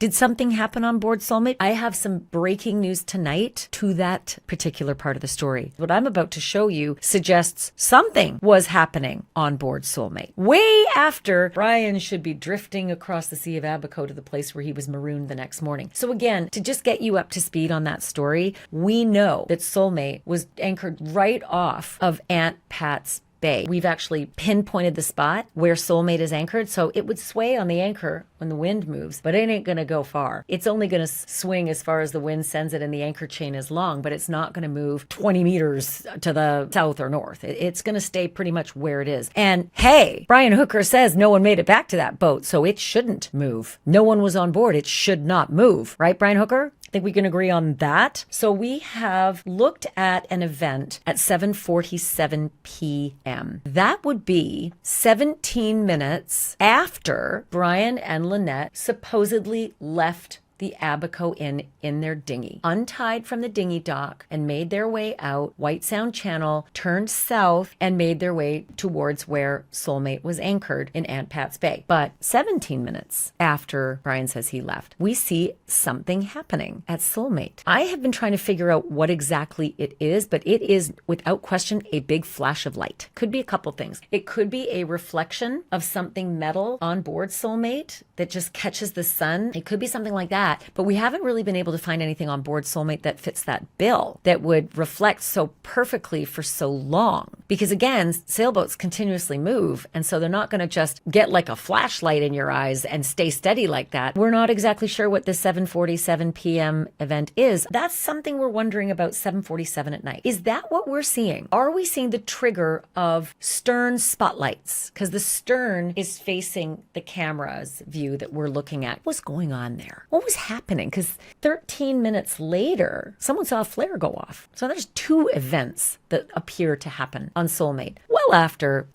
Did something happen on board Soulmate? I have some breaking news tonight to that particular part of the story. What I'm about to show you suggests something was happening on board Soulmate. Way after Brian should be drifting across the Sea of Abaco to the place where he was marooned the next morning. So again, to just get you up to speed on that story, we know that Soulmate was anchored right off of Aunt Pat's Bay. We've actually pinpointed the spot where Soulmate is anchored, so it would sway on the anchor when the wind moves, but it ain't going to go far. It's only going to swing as far as the wind sends it, and the anchor chain is long, but it's not going to move 20 meters to the south or north. It's going to stay pretty much where it is. And hey, Brian Hooker says no one made it back to that boat, so it shouldn't move. No one was on board. It should not move. Right, Brian Hooker? I think we can agree on that. So we have looked at an event at 7:47 p.m. That would be 17 minutes after Brian and Lynette supposedly left the Abaco Inn in their dinghy, untied from the dinghy dock and made their way out White Sound Channel, turned south and made their way towards where Soulmate was anchored in Aunt Pat's Bay. But 17 minutes after Brian says he left, we see something happening at Soulmate. I have been trying to figure out what exactly it is, but it is without question a big flash of light. Could be a couple things. It could be a reflection of something metal on board Soulmate that just catches the sun. It could be something like that. But we haven't really been able to find anything on board Soulmate that fits that bill, that would reflect so perfectly for so long. Because again, sailboats continuously move, and so they're not going to just get like a flashlight in your eyes and stay steady like that. We're not exactly sure what the 7:47 p.m. event is. That's something we're wondering about 7:47 at night. Is that what we're seeing? Are we seeing the trigger of stern spotlights? Because the stern is facing the camera's view that we're looking at. What's going on there? What was happening? Because 13 minutes later, someone saw a flare go off. So there's two events that appear to happen on Soulmate. Well after,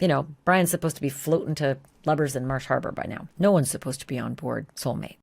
Brian's supposed to be floating to lubbers in Marsh Harbor by now. No one's supposed to be on board Soulmate.